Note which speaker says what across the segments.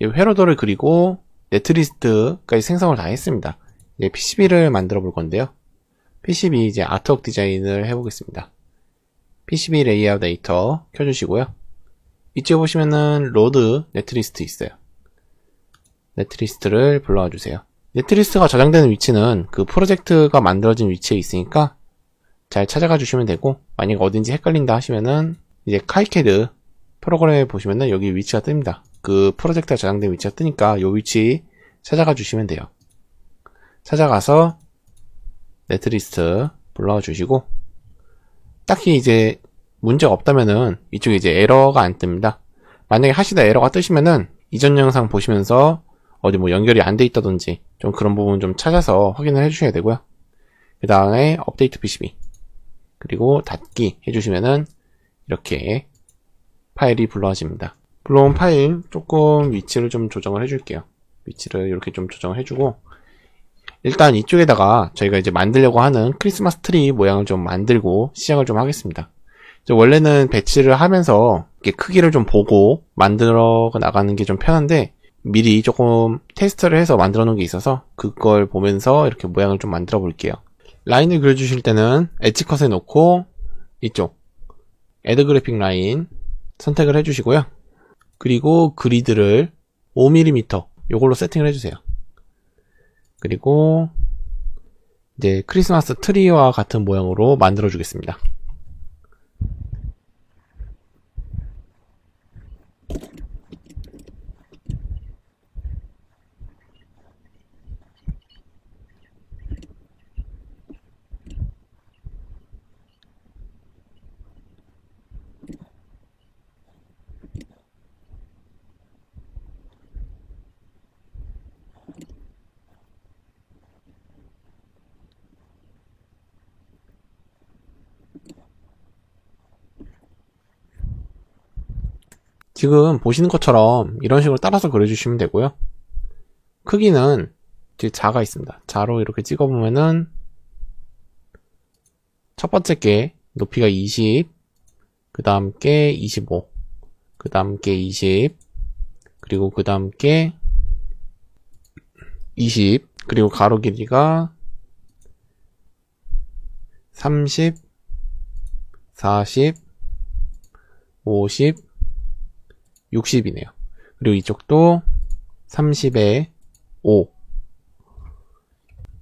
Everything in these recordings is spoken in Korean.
Speaker 1: 회로도를 그리고 네트리스트까지 생성을 다 했습니다. 이제 PCB를 만들어 볼 건데요. PCB 이제 아트웍 디자인을 해보겠습니다. PCB 레이아웃 에디터 켜주시고요. 이쪽에 보시면은 로드 네트리스트 있어요. 네트리스트를 불러와 주세요. 네트리스트가 저장되는 위치는 그 프로젝트가 만들어진 위치에 있으니까 잘 찾아가 주시면 되고, 만약 어딘지 헷갈린다 하시면은 이제 카이캐드 프로그램에 보시면은 여기 위치가 뜹니다. 그 프로젝트가 저장된 위치가 뜨니까 이 위치 찾아가 주시면 돼요. 찾아가서 네트리스트 불러와 주시고, 딱히 이제 문제가 없다면은 이쪽에 이제 에러가 안 뜹니다. 만약에 하시다 에러가 뜨시면은 이전 영상 보시면서 어디 뭐 연결이 안 돼 있다든지 좀 그런 부분 좀 찾아서 확인을 해주셔야 되고요. 그 다음에 업데이트 PCB 그리고 닫기 해주시면은 이렇게 파일이 불러집니다. 불러온 파일 조금 위치를 좀 조정을 해줄게요. 위치를 이렇게 좀 조정을 해주고, 일단 이쪽에다가 저희가 이제 만들려고 하는 크리스마스 트리 모양을 좀 만들고 시작을 좀 하겠습니다. 원래는 배치를 하면서 이렇게 크기를 좀 보고 만들어 나가는 게 좀 편한데, 미리 조금 테스트를 해서 만들어 놓은 게 있어서 그걸 보면서 이렇게 모양을 좀 만들어 볼게요. 라인을 그려주실 때는 엣지 컷에 놓고 이쪽 애드 그래픽 라인 선택을 해주시고요. 그리고 그리드를 5mm 요걸로 세팅을 해주세요. 그리고 이제 크리스마스 트리와 같은 모양으로 만들어 주겠습니다. 지금 보시는 것처럼 이런 식으로 따라서 그려주시면 되고요. 크기는 뒤에 자가 있습니다. 자로 이렇게 찍어보면은 첫 번째 게 높이가 20, 그 다음 게 25, 그 다음 게 20, 그리고 그 다음 게 20, 그리고 가로 길이가 30, 40, 50, 60이네요. 그리고 이쪽도 30에 5.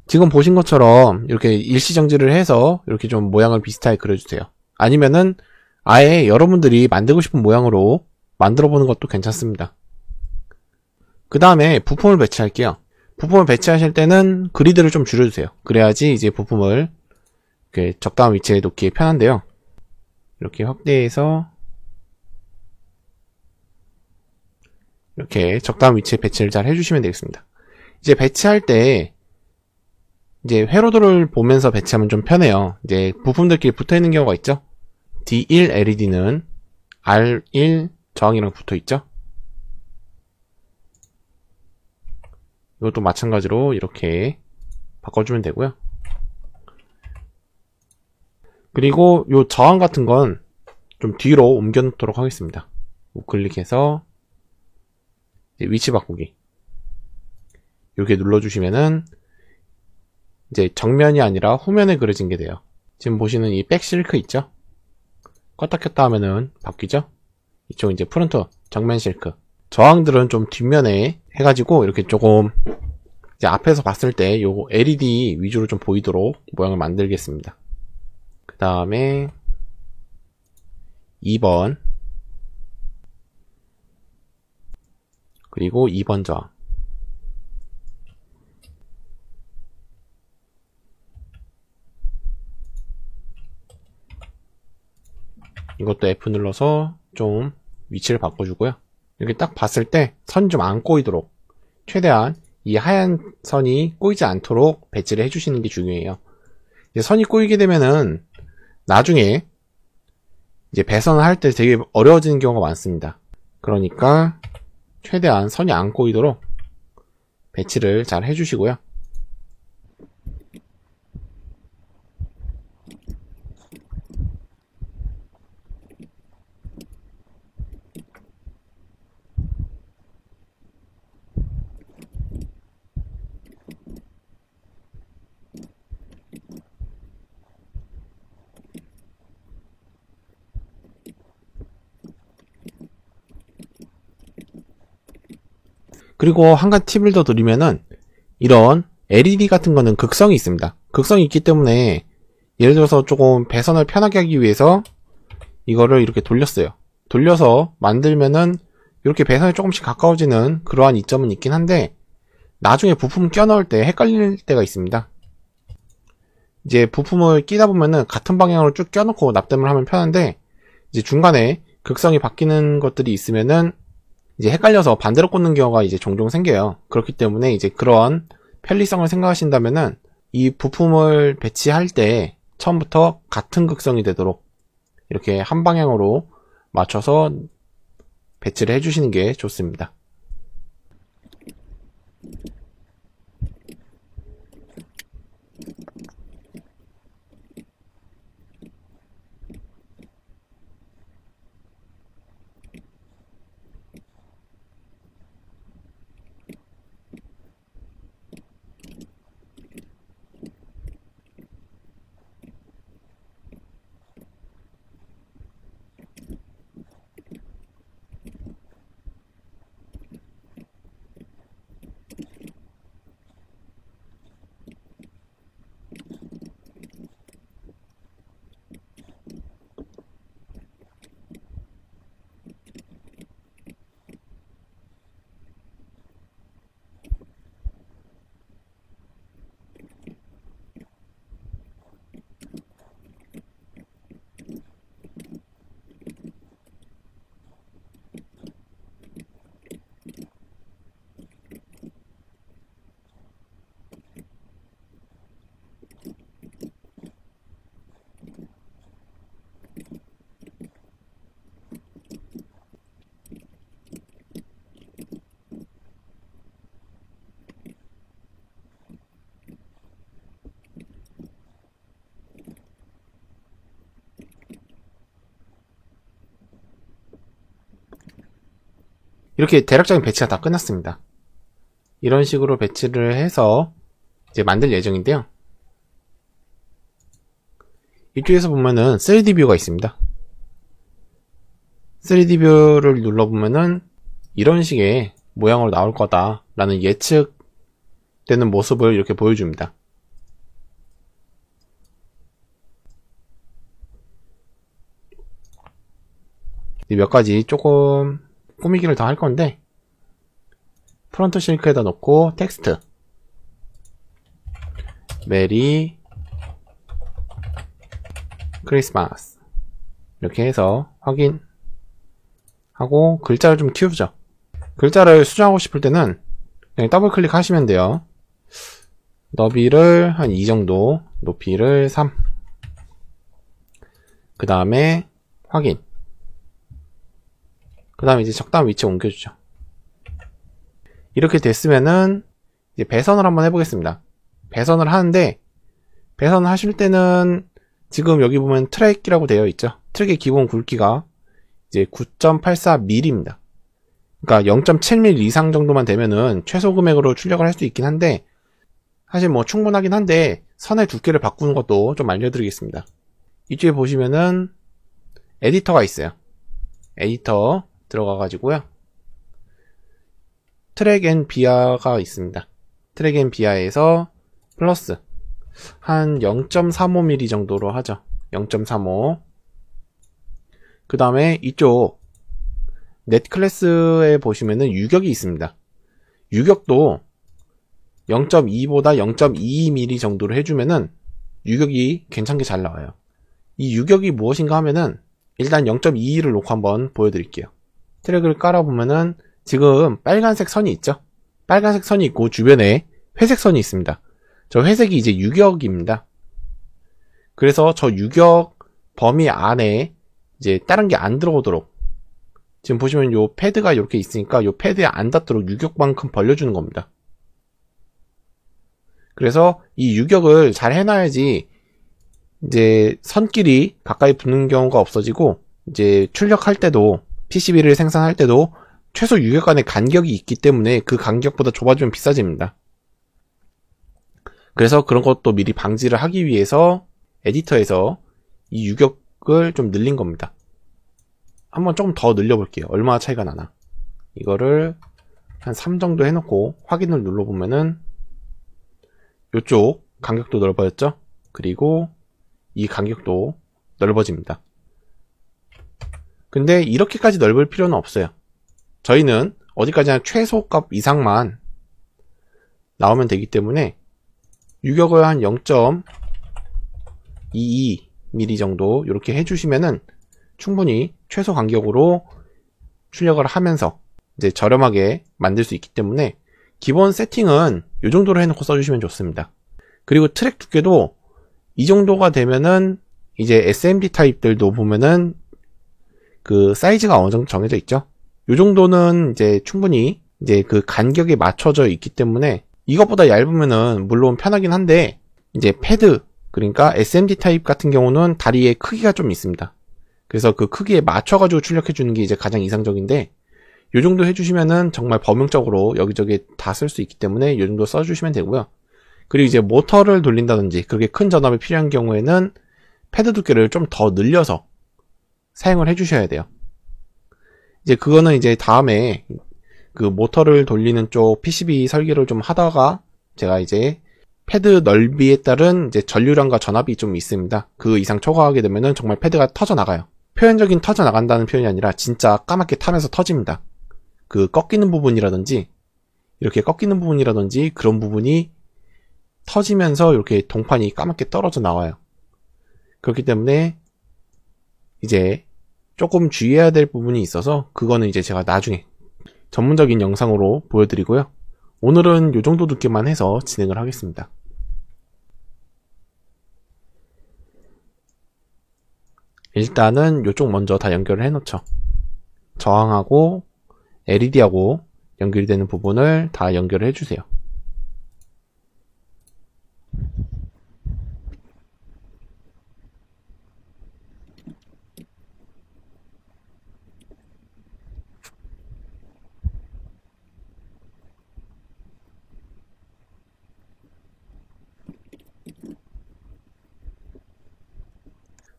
Speaker 1: 지금 보신 것처럼 이렇게 일시정지를 해서 이렇게 좀 모양을 비슷하게 그려주세요. 아니면은 아예 여러분들이 만들고 싶은 모양으로 만들어 보는 것도 괜찮습니다. 그 다음에 부품을 배치할게요. 부품을 배치하실 때는 그리드를 좀 줄여주세요. 그래야지 이제 부품을 이렇게 적당한 위치에 놓기에 편한데요. 이렇게 확대해서 이렇게 적당한 위치에 배치를 잘 해주시면 되겠습니다. 이제 배치할 때 이제 회로도를 보면서 배치하면 좀 편해요. 이제 부품들끼리 붙어 있는 경우가 있죠. D1 LED는 R1 저항이랑 붙어 있죠. 이것도 마찬가지로 이렇게 바꿔주면 되고요. 그리고 요 저항 같은 건 좀 뒤로 옮겨 놓도록 하겠습니다. 우클릭해서 위치 바꾸기 이렇게 눌러주시면은 이제 정면이 아니라 후면에 그려진 게 돼요. 지금 보시는 이 백 실크 있죠? 껐다 켰다 하면은 바뀌죠? 이쪽 이제 프론트 정면 실크. 저항들은 좀 뒷면에 해가지고 이렇게 조금 이제 앞에서 봤을 때 요 LED 위주로 좀 보이도록 모양을 만들겠습니다. 그 다음에 2번 그리고 2번 저항. 이것도 F 눌러서 좀 위치를 바꿔주고요. 이렇게 딱 봤을 때 선이 좀 안 꼬이도록 최대한 이 하얀 선이 꼬이지 않도록 배치를 해주시는 게 중요해요. 이제 선이 꼬이게 되면은 나중에 이제 배선을 할 때 되게 어려워지는 경우가 많습니다. 그러니까 최대한 선이 안 꼬이도록 배치를 잘 해주시고요. 그리고 한 가지 팁을 더 드리면은 이런 LED 같은 거는 극성이 있습니다. 극성이 있기 때문에 예를 들어서 조금 배선을 편하게 하기 위해서 이거를 이렇게 돌렸어요. 돌려서 만들면은 이렇게 배선이 조금씩 가까워지는 그러한 이점은 있긴 한데 나중에 부품 껴 넣을 때 헷갈릴 때가 있습니다. 이제 부품을 끼다 보면은 같은 방향으로 쭉 껴놓고 납땜을 하면 편한데 이제 중간에 극성이 바뀌는 것들이 있으면은 이제 헷갈려서 반대로 꽂는 경우가 이제 종종 생겨요. 그렇기 때문에 이제 그런 편리성을 생각하신다면은 이 부품을 배치할 때 처음부터 같은 극성이 되도록 이렇게 한 방향으로 맞춰서 배치를 해주시는 게 좋습니다. 이렇게 대략적인 배치가 다 끝났습니다. 이런 식으로 배치를 해서 이제 만들 예정인데요. 이쪽에서 보면은 3D 뷰가 있습니다. 3D 뷰를 눌러보면은 이런 식의 모양으로 나올 거다라는 예측되는 모습을 이렇게 보여줍니다. 몇 가지 조금 꾸미기를 더 할 건데 프론트 실크에다 놓고 텍스트 메리 크리스마스 이렇게 해서 확인하고 글자를 좀 키우죠. 글자를 수정하고 싶을 때는 그냥 더블 클릭하시면 돼요. 너비를 한 2 정도, 높이를 3. 그 다음에 확인. 그 다음에 이제 적당한 위치에 옮겨주죠. 이렇게 됐으면은 이제 배선을 한번 해보겠습니다. 배선을 하는데 배선을 하실 때는 지금 여기 보면 트랙이라고 되어 있죠. 트랙의 기본 굵기가 이제 9.84mm입니다. 그러니까 0.7mm 이상 정도만 되면은 최소 금액으로 출력을 할 수 있긴 한데 사실 뭐 충분하긴 한데 선의 두께를 바꾸는 것도 좀 알려드리겠습니다. 이쪽에 보시면은 에디터가 있어요. 에디터 들어가가지고요. 트랙 앤 비아가 있습니다. 트랙 앤 비아에서 플러스 한 0.35mm 정도로 하죠. 0.35. 그 다음에 이쪽 넷클래스에 보시면은 유격이 있습니다. 유격도 0.2보다 0.22mm 정도로 해주면은 유격이 괜찮게 잘 나와요. 이 유격이 무엇인가 하면은 일단 0.22를 놓고 한번 보여드릴게요. 트랙을 깔아보면은 지금 빨간색 선이 있죠? 빨간색 선이 있고 주변에 회색 선이 있습니다. 저 회색이 이제 유격입니다. 그래서 저 유격 범위 안에 이제 다른 게 안 들어오도록 지금 보시면 요 패드가 이렇게 있으니까 요 패드에 안 닿도록 유격만큼 벌려주는 겁니다. 그래서 이 유격을 잘 해놔야지 이제 선끼리 가까이 붙는 경우가 없어지고 이제 출력할 때도 PCB를 생산할 때도 최소 유격 간의 간격이 있기 때문에 그 간격보다 좁아지면 비싸집니다. 그래서 그런 것도 미리 방지를 하기 위해서 에디터에서 이 유격을 좀 늘린 겁니다. 한번 조금 더 늘려볼게요. 얼마나 차이가 나나. 이거를 한 3 정도 해놓고 확인을 눌러보면은 이쪽 간격도 넓어졌죠? 그리고 이 간격도 넓어집니다. 근데 이렇게까지 넓을 필요는 없어요. 저희는 어디까지나 최소값 이상만 나오면 되기 때문에 유격을 한 0.22mm 정도 이렇게 해주시면은 충분히 최소 간격으로 출력을 하면서 이제 저렴하게 만들 수 있기 때문에 기본 세팅은 이 정도로 해놓고 써주시면 좋습니다. 그리고 트랙 두께도 이 정도가 되면은 이제 SMD 타입들도 보면은 그 사이즈가 어느 정도 정해져 있죠. 이 정도는 이제 충분히 이제 그 간격에 맞춰져 있기 때문에 이것보다 얇으면은 물론 편하긴 한데 이제 패드 그러니까 SMD 타입 같은 경우는 다리의 크기가 좀 있습니다. 그래서 그 크기에 맞춰가지고 출력해주는 게 이제 가장 이상적인데 요 정도 해주시면은 정말 범용적으로 여기저기 다 쓸 수 있기 때문에 요 정도 써주시면 되고요. 그리고 이제 모터를 돌린다든지 그렇게 큰 전압이 필요한 경우에는 패드 두께를 좀 더 늘려서 사용을 해주셔야 돼요. 이제 그거는 이제 다음에 그 모터를 돌리는 쪽 PCB 설계를 좀 하다가 제가 이제 패드 넓이에 따른 이제 전류량과 전압이 좀 있습니다. 그 이상 초과하게 되면은 정말 패드가 터져 나가요. 표현적인 터져 나간다는 표현이 아니라 진짜 까맣게 타면서 터집니다. 그 꺾이는 부분이라든지 이렇게 꺾이는 부분이라든지 그런 부분이 터지면서 이렇게 동판이 까맣게 떨어져 나와요. 그렇기 때문에 이제 조금 주의해야 될 부분이 있어서 그거는 이제 제가 나중에 전문적인 영상으로 보여드리고요. 오늘은 이 정도 두께만 해서 진행을 하겠습니다. 일단은 이쪽 먼저 다 연결을 해 놓죠. 저항하고 LED하고 연결이 되는 부분을 다 연결을 해주세요.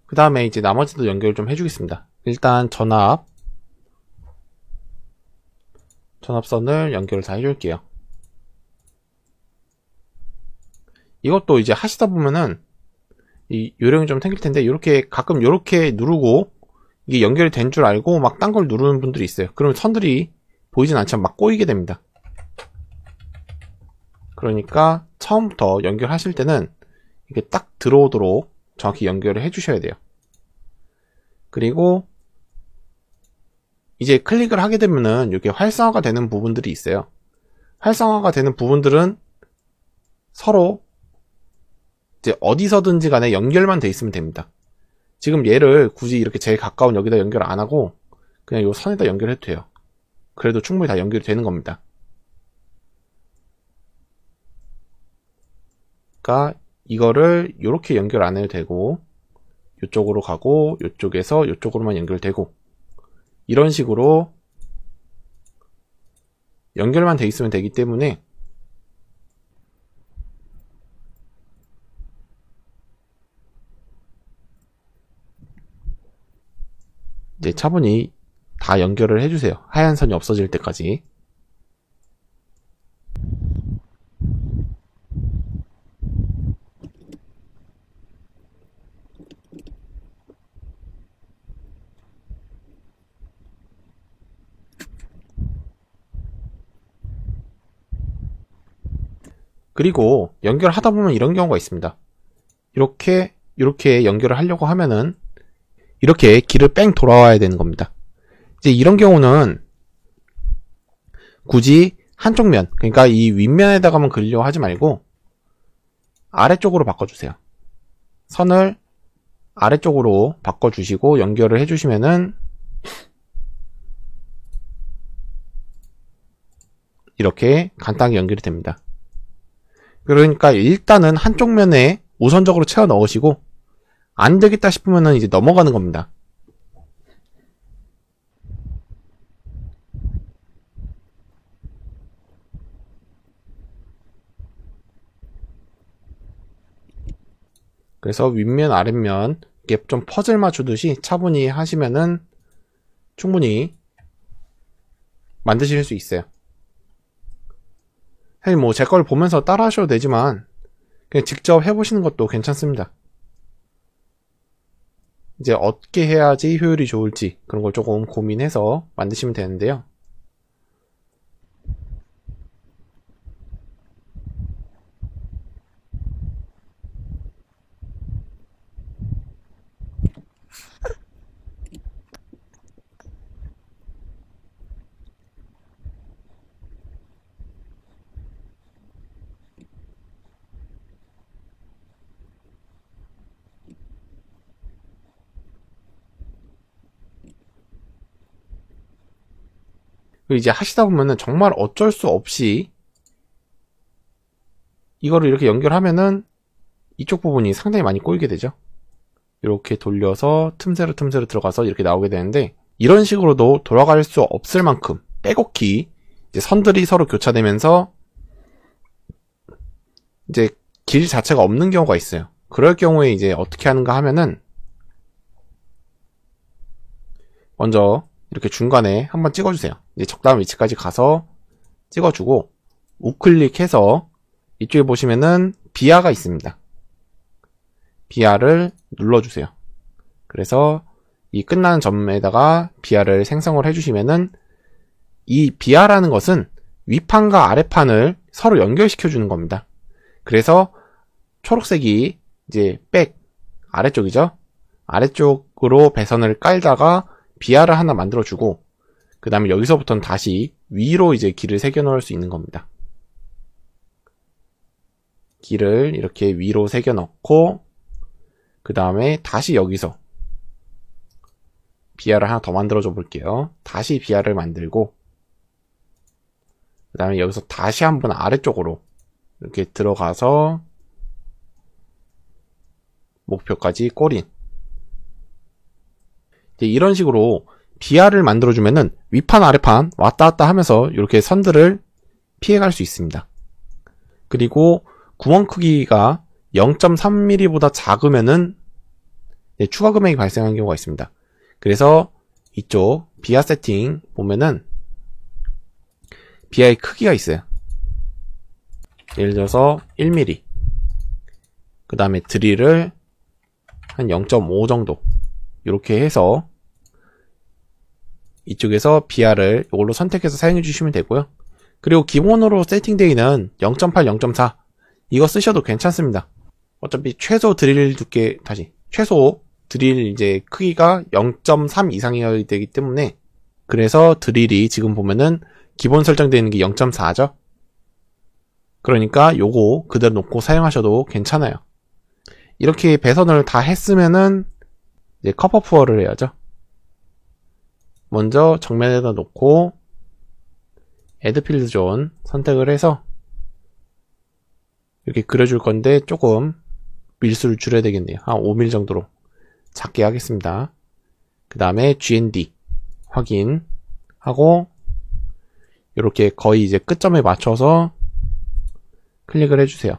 Speaker 1: 그 다음에 이제 나머지도 연결 좀 해주겠습니다. 일단 전압선을 연결을 다 해줄게요. 이것도 이제 하시다 보면은 이 요령이 좀 생길 텐데 이렇게 가끔 이렇게 누르고 이게 연결이 된 줄 알고 막 딴 걸 누르는 분들이 있어요. 그러면 선들이 보이진 않지만 막 꼬이게 됩니다. 그러니까 처음부터 연결하실 때는 이게 딱 들어오도록 정확히 연결을 해주셔야 돼요. 그리고 이제 클릭을 하게 되면은 이렇게 활성화가 되는 부분들이 있어요. 활성화가 되는 부분들은 서로 이제 어디서든지 간에 연결만 돼 있으면 됩니다. 지금 얘를 굳이 이렇게 제일 가까운 여기다 연결 안 하고 그냥 이 선에다 연결해도 돼요. 그래도 충분히 다 연결이 되는 겁니다. 그러니까 이거를 이렇게 연결 안 해도 되고 이쪽으로 가고 이쪽에서 이쪽으로만 연결되고 이런 식으로 연결만 돼 있으면 되기 때문에 이제 차분히 다 연결을 해주세요. 하얀 선이 없어질 때까지. 그리고 연결하다 보면 이런 경우가 있습니다. 이렇게 연결을 하려고 하면은 이렇게 길을 뺑 돌아와야 되는 겁니다. 이제 이런 경우는 굳이 한쪽 면, 그러니까 이 윗면에다가만 그리려고 하지 말고 아래쪽으로 바꿔주세요. 선을 아래쪽으로 바꿔주시고 연결을 해주시면은 이렇게 간단하게 연결이 됩니다. 그러니까 일단은 한쪽 면에 우선적으로 채워 넣으시고 안 되겠다 싶으면은 이제 넘어가는 겁니다. 그래서 윗면 아랫면 이렇게 좀 퍼즐 맞추듯이 차분히 하시면은 충분히 만드실 수 있어요. 사실 뭐 제 걸 보면서 따라 하셔도 되지만 그냥 직접 해보시는 것도 괜찮습니다. 이제 어떻게 해야지 효율이 좋을지 그런 걸 조금 고민해서 만드시면 되는데요. 이제 하시다 보면은 정말 어쩔 수 없이 이거를 이렇게 연결하면은 이쪽 부분이 상당히 많이 꼬이게 되죠. 이렇게 돌려서 틈새로 들어가서 이렇게 나오게 되는데, 이런 식으로도 돌아갈 수 없을 만큼 빼곡히 이제 선들이 서로 교차되면서 이제 길 자체가 없는 경우가 있어요. 그럴 경우에 이제 어떻게 하는가 하면은 먼저 이렇게 중간에 한번 찍어주세요. 이제 적당한 위치까지 가서 찍어주고 우클릭해서 이쪽에 보시면은 비아가 있습니다. 비아를 눌러주세요. 그래서 이 끝나는 점에다가 비아를 생성을 해주시면은, 이 비아라는 것은 위판과 아래판을 서로 연결시켜 주는 겁니다. 그래서 초록색이 이제 백 아래쪽이죠. 아래쪽으로 배선을 깔다가 비아를 하나 만들어주고, 그 다음에 여기서부터는 다시 위로 이제 길을 새겨 넣을 수 있는 겁니다. 길을 이렇게 위로 새겨 넣고, 그 다음에 다시 여기서 비아를 하나 더 만들어줘 볼게요. 다시 비아를 만들고, 그 다음에 여기서 다시 한번 아래쪽으로 이렇게 들어가서 목표까지 꼬린. 이런 식으로 비아를 만들어주면은 위판 아래판 왔다 갔다 하면서 이렇게 선들을 피해갈 수 있습니다. 그리고 구멍 크기가 0.3mm보다 작으면은 추가 금액이 발생하는 경우가 있습니다. 그래서 이쪽 비아 세팅 보면은 비아의 크기가 있어요. 예를 들어서 1mm, 그 다음에 드릴을 한 0.5 정도 이렇게 해서 이쪽에서 비아를 이걸로 선택해서 사용해 주시면 되고요. 그리고 기본으로 세팅되어 있는 0.8, 0.4 이거 쓰셔도 괜찮습니다. 어차피 최소 드릴 두께, 최소 드릴 이제 크기가 0.3 이상이어야 되기 때문에, 그래서 드릴이 지금 보면은 기본 설정되어 있는 게 0.4죠. 그러니까 요거 그대로 놓고 사용하셔도 괜찮아요. 이렇게 배선을 다 했으면은 이제 커버 푸어를 해야죠. 먼저 정면에다 놓고 애드 필드 존 선택을 해서 이렇게 그려줄 건데 조금 밀수를 줄여야 되겠네요. 한 5mm 정도로 작게 하겠습니다. 그 다음에 GND 확인하고 이렇게 거의 이제 끝점에 맞춰서 클릭을 해주세요.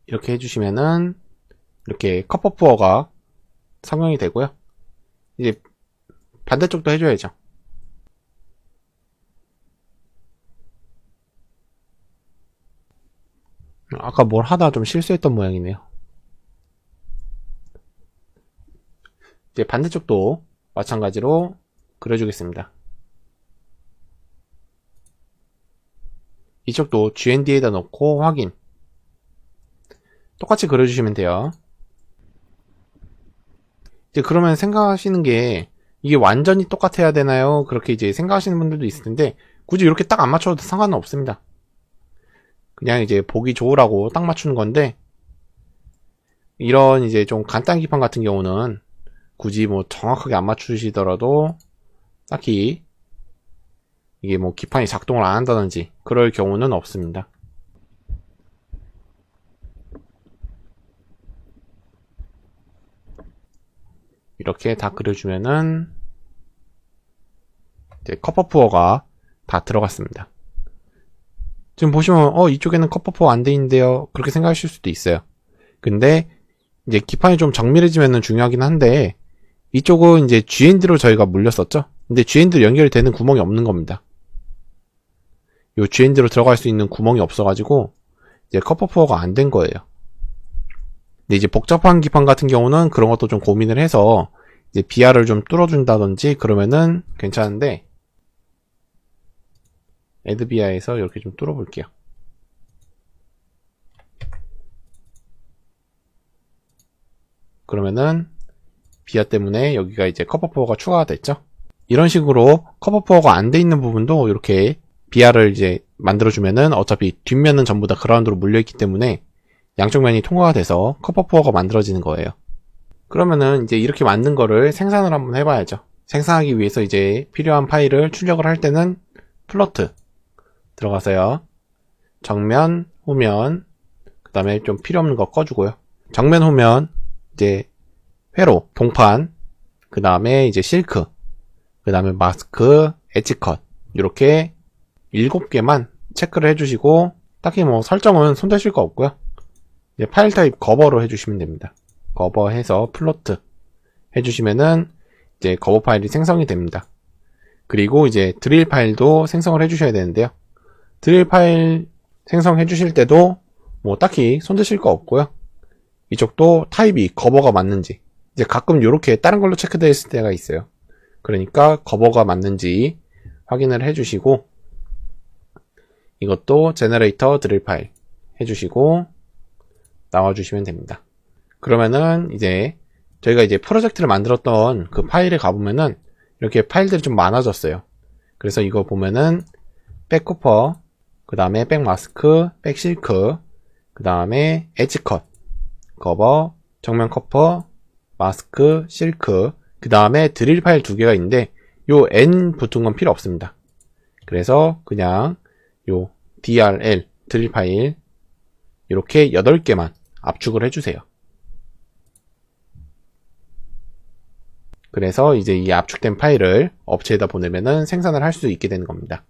Speaker 1: 이렇게 해주시면은 이렇게 커퍼푸어가 성형이 되고요. 이제 반대쪽도 해줘야죠. 아까 뭘 하다 좀 실수했던 모양이네요. 이제 반대쪽도 마찬가지로 그려주겠습니다. 이쪽도 GND에다 넣고 확인. 똑같이 그려주시면 돼요. 이제 그러면 생각하시는 게 이게 완전히 똑같아야 되나요? 그렇게 이제 생각하시는 분들도 있을 텐데, 굳이 이렇게 딱 안 맞춰도 상관은 없습니다. 그냥 이제 보기 좋으라고 딱 맞추는 건데, 이런 이제 좀 간단 기판 같은 경우는 굳이 뭐 정확하게 안 맞추시더라도 딱히 이게 뭐 기판이 작동을 안 한다든지 그럴 경우는 없습니다. 이렇게 다 그려주면은 이제 컵버푸어가 다 들어갔습니다. 지금 보시면 이쪽에는 컵버푸어 안 돼 있는데요, 그렇게 생각하실 수도 있어요. 근데 이제 기판이 좀 정밀해지면 중요하긴 한데, 이쪽은 이제 GND로 저희가 물렸었죠. 근데 GND로 연결되는 구멍이 없는 겁니다. 요 GND로 들어갈 수 있는 구멍이 없어가지고 이제 컵버푸어가 안 된 거예요. 근데 이제 복잡한 기판 같은 경우는 그런 것도 좀 고민을 해서 이제 BR을 좀 뚫어준다든지 그러면은 괜찮은데, 애드비아에서 이렇게 좀 뚫어볼게요. 그러면은 비아 때문에 여기가 이제 컵버푸어가 추가가 됐죠. 이런 식으로 컵버푸어가 안 돼 있는 부분도 이렇게 비아를 이제 만들어주면은 어차피 뒷면은 전부 다 그라운드로 물려있기 때문에 양쪽 면이 통과가 돼서 컵버푸어가 만들어지는 거예요. 그러면은 이제 이렇게 만든 거를 생산을 한번 해봐야죠. 생산하기 위해서 이제 필요한 파일을 출력을 할 때는 플로트 들어가서요. 정면, 후면, 그 다음에 좀 필요 없는 거 꺼주고요. 정면, 후면, 이제 회로, 동판, 그 다음에 이제 실크, 그 다음에 마스크, 엣지컷, 이렇게 7개만 체크를 해주시고, 딱히 뭐 설정은 손대실 거 없고요. 이제 파일 타입 거버로 해주시면 됩니다. 거버 해서 플로트 해주시면은 이제 거버 파일이 생성이 됩니다. 그리고 이제 드릴 파일도 생성을 해주셔야 되는데요. 드릴 파일 생성해 주실 때도 뭐 딱히 손대실 거 없고요. 이쪽도 타입이 거버가 맞는지, 이제 가끔 이렇게 다른 걸로 체크되어 있을 때가 있어요. 그러니까 거버가 맞는지 확인을 해주시고, 이것도 제너레이터 드릴 파일 해주시고 나와주시면 됩니다. 그러면은 이제 저희가 이제 프로젝트를 만들었던 그 파일에 가보면은 이렇게 파일들이 좀 많아졌어요. 그래서 이거 보면은 백커퍼, 그 다음에 백마스크, 백실크, 그 다음에 엣지컷, 커버, 정면 커퍼, 마스크, 실크, 그 다음에 드릴 파일 2개가 있는데 요 N 붙은 건 필요 없습니다. 그래서 그냥 요 DRL 드릴 파일 이렇게 8개만 압축을 해주세요. 그래서 이제 이 압축된 파일을 업체에다 보내면은 생산을 할 수 있게 되는 겁니다.